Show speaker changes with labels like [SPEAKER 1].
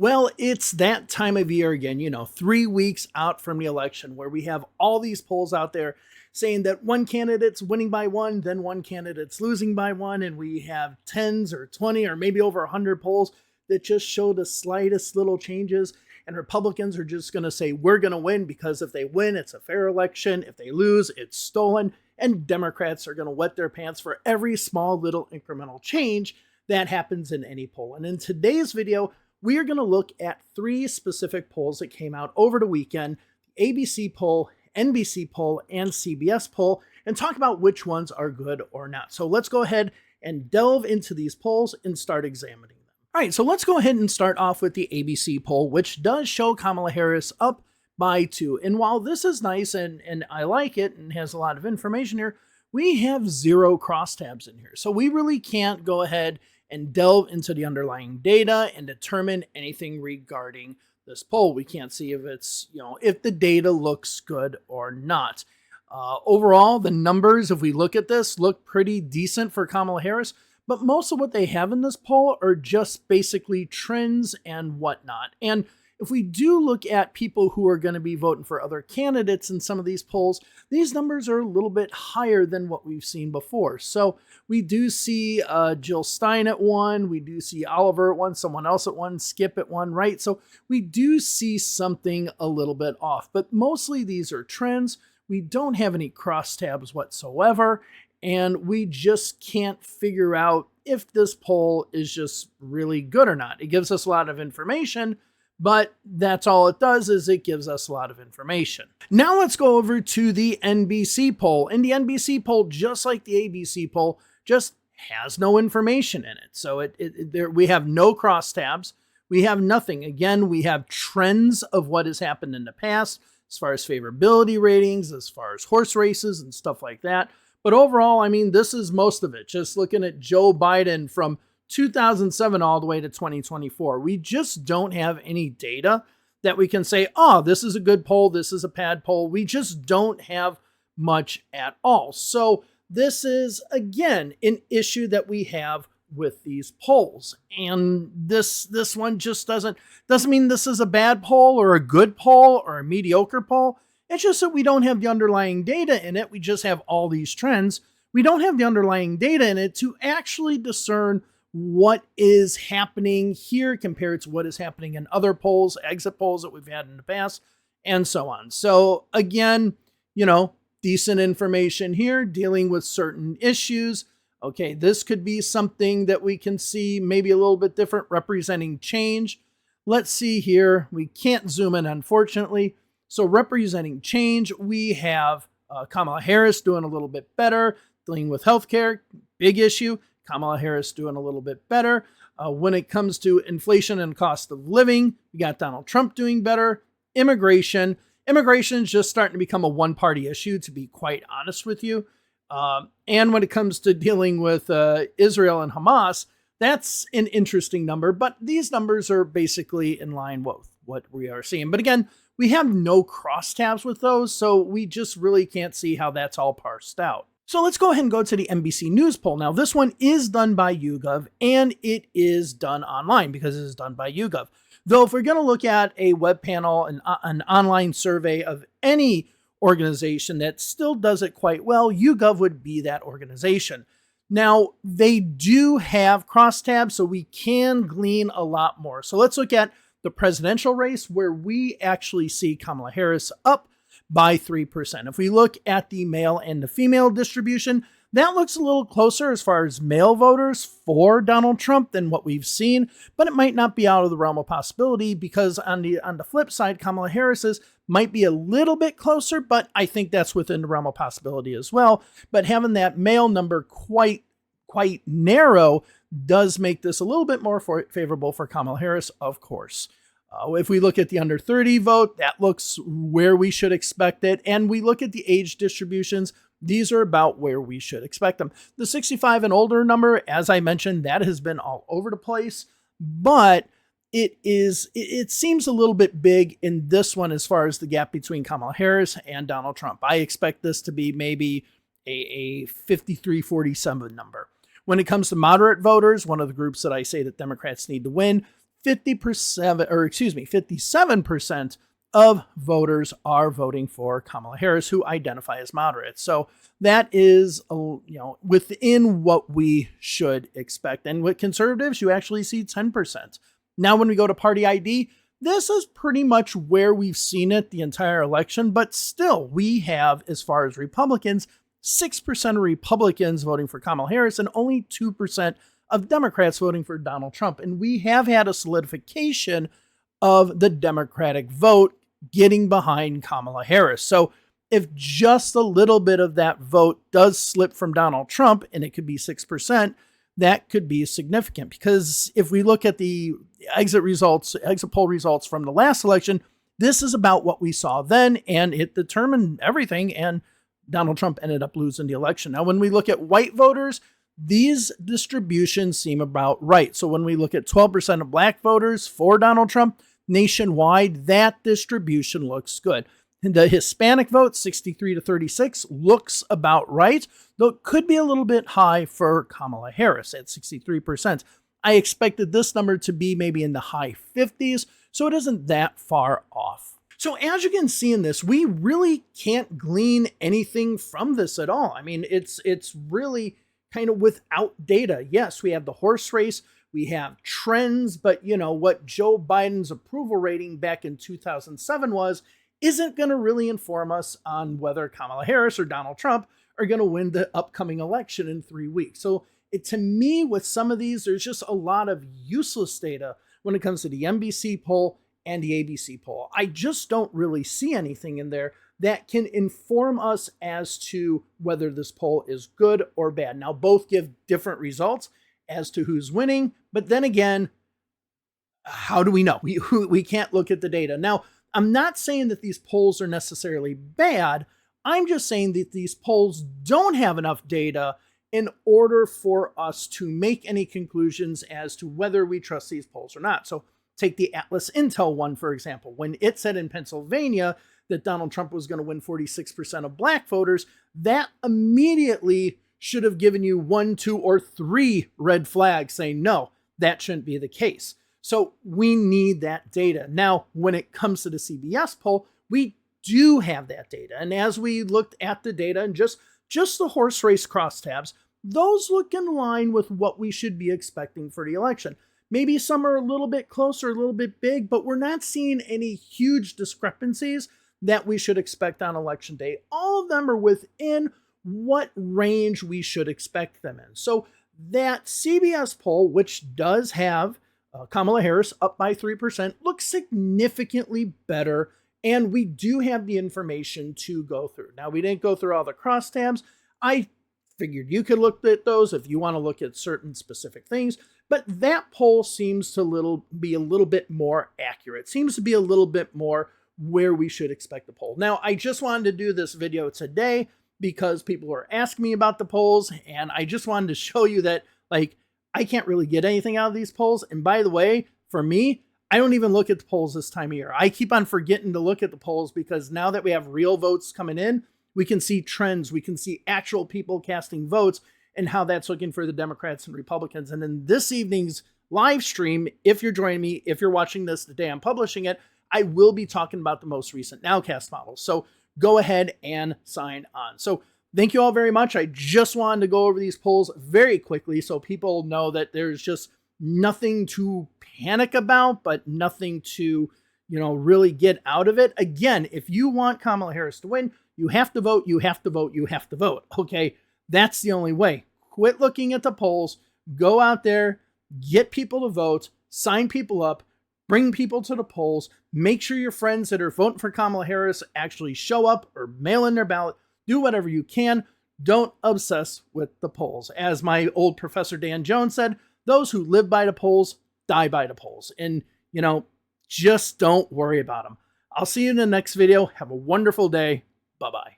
[SPEAKER 1] Well, it's that time of year again, 3 weeks out from the election, where we have all these polls out there saying that one candidate's winning by one, then one candidate's losing by one, and we have tens or 20 or maybe over 100 polls that just show the slightest little changes. And Republicans are just going to say, we're going to win because if they win, it's a fair election. If they lose, it's stolen. And Democrats are going to wet their pants for every small little incremental change that happens in any poll. And in today's video, we are going to look at 3 specific polls that came out over the weekend: the ABC poll, NBC poll, and CBS poll, and talk about which ones are good or not. So let's go ahead and delve into these polls and start examining them. All right, so let's go ahead and start off with the ABC poll, which does show Kamala Harris up by 2. And while this is nice and I like it and has a lot of information here, we have 0 crosstabs in here. So we really can't go ahead and delve into the underlying data and determine anything regarding this poll. We can't see if it's, if the data looks good or not. Overall, the numbers, if we look at this, look pretty decent for Kamala Harris, but most of what they have in this poll are just basically trends and whatnot. And if we do look at people who are going to be voting for other candidates in some of these polls, these numbers are a little bit higher than what we've seen before. So we do see Jill Stein at 1, we do see Oliver at 1, someone else at 1, Skip at 1, right? So we do see something a little bit off, but mostly these are trends. We don't have any crosstabs whatsoever, and we just can't figure out if this poll is just really good or not. It gives us a lot of information, but that's all it does, is it gives us a lot of information. Now let's go over to the NBC poll. And the NBC poll, just like the ABC poll, just has no information in it. So we have no crosstabs. We have nothing. Again, we have trends of what has happened in the past as far as favorability ratings, as far as horse races and stuff like that. But overall, I mean, this is most of it. Just looking at Joe Biden from 2007 all the way to 2024. We just don't have any data that we can say, oh, this is a good poll, this is a bad poll. We just don't have much at all. So this is, again, an issue that we have with these polls. And this one just doesn't mean this is a bad poll or a good poll or a mediocre poll. It's just that we don't have the underlying data in it. We just have all these trends. We don't have the underlying data in it to actually discern what is happening here compared to what is happening in other polls, exit polls that we've had in the past, and so on. So again, decent information here dealing with certain issues. Okay, this could be something that we can see maybe a little bit different, representing change. Let's see here. We can't zoom in, unfortunately. So representing change, we have Kamala Harris doing a little bit better, dealing with healthcare, big issue. Kamala Harris doing a little bit better. When it comes to inflation and cost of living, we got Donald Trump doing better. Immigration is just starting to become a one-party issue, to be quite honest with you. And when it comes to dealing with Israel and Hamas, that's an interesting number, but these numbers are basically in line with what we are seeing. But again, we have no crosstabs with those, so we just really can't see how that's all parsed out. So let's go ahead and go to the NBC News poll. Now, this one is done by YouGov, and it is done online because it is done by YouGov. Though if we're going to look at a web panel, an online survey of any organization that still does it quite well, YouGov would be that organization. Now, they do have crosstabs, so we can glean a lot more. So let's look at the presidential race, where we actually see Kamala Harris up by 3%. If we look at the male and the female distribution, that looks a little closer as far as male voters for Donald Trump than what we've seen, but it might not be out of the realm of possibility, because on the flip side, Kamala Harris's might be a little bit closer, but I think that's within the realm of possibility as well. But having that male number quite narrow does make this a little bit more favorable for Kamala Harris, of course. If we look at the under 30 vote, that looks where we should expect it. And we look at the age distributions, these are about where we should expect them. The 65 and older number, as I mentioned, that has been all over the place, but it seems a little bit big in this one as far as the gap between Kamala Harris and Donald Trump. I expect this to be maybe a 53-47 number. When it comes to moderate voters, one of the groups that I say that Democrats need to win, 57% of voters are voting for Kamala Harris, who identify as moderate. So that is, within what we should expect. And with conservatives, you actually see 10%. Now, when we go to party ID, this is pretty much where we've seen it the entire election, but still we have, as far as Republicans, 6% of Republicans voting for Kamala Harris and only 2% of Democrats voting for Donald Trump. And we have had a solidification of the Democratic vote getting behind Kamala Harris. So if just a little bit of that vote does slip from Donald Trump, and it could be 6%, that could be significant. Because if we look at the exit poll results from the last election, this is about what we saw then, and it determined everything, and Donald Trump ended up losing the election. Now, when we look at white voters, these distributions seem about right. So when we look at 12% of black voters for Donald Trump nationwide, that distribution looks good. And the Hispanic vote, 63 to 36, looks about right, though it could be a little bit high for Kamala Harris at 63%. I expected this number to be maybe in the high 50s, so it isn't that far off. So as you can see in this, we really can't glean anything from this at all. I mean, it's really kind of without data. Yes, we have the horse race, we have trends, but what Joe Biden's approval rating back in 2007 was isn't going to really inform us on whether Kamala Harris or Donald Trump are going to win the upcoming election in 3 weeks. So to me, with some of these, there's just a lot of useless data when it comes to the NBC poll and the ABC poll. I just don't really see anything in there that can inform us as to whether this poll is good or bad. Now, both give different results as to who's winning, but then again, how do we know? We can't look at the data. Now, I'm not saying that these polls are necessarily bad. I'm just saying that these polls don't have enough data in order for us to make any conclusions as to whether we trust these polls or not. So take the Atlas Intel one, for example. When it said in Pennsylvania that Donald Trump was going to win 46% of black voters, that immediately should have given you 1, 2, or 3 red flags saying, no, that shouldn't be the case. So we need that data. Now, when it comes to the CBS poll, we do have that data. And as we looked at the data and just the horse race crosstabs, those look in line with what we should be expecting for the election. Maybe some are a little bit closer, a little bit big, but we're not seeing any huge discrepancies that we should expect on election day. All of them are within what range we should expect them in. So that CBS poll, which does have Kamala Harris up by 3%, looks significantly better, and we do have the information to go through. Now, we didn't go through all the crosstabs. I figured you could look at those if you want to look at certain specific things, but that poll seems to be a little bit more accurate, seems to be a little bit more where we should expect the poll. Now, I just wanted to do this video today because people were asking me about the polls, and I just wanted to show you that, I can't really get anything out of these polls. And by the way, for me, I don't even look at the polls this time of year. I keep on forgetting to look at the polls because now that we have real votes coming in, we can see trends, we can see actual people casting votes and how that's looking for the Democrats and Republicans. And in this evening's live stream, if you're joining me, if you're watching this the day I'm publishing it, I will be talking about the most recent nowcast models. So go ahead and sign on. So thank you all very much. I just wanted to go over these polls very quickly so people know that there's just nothing to panic about, but nothing to, really get out of it. Again, if you want Kamala Harris to win, you have to vote, you have to vote, you have to vote. Okay, that's the only way. Quit looking at the polls. Go out there, get people to vote, sign people up, bring people to the polls, make sure your friends that are voting for Kamala Harris actually show up or mail in their ballot. Do whatever you can. Don't obsess with the polls. As my old professor Dan Jones said, those who live by the polls die by the polls. And, just don't worry about them. I'll see you in the next video. Have a wonderful day. Bye-bye.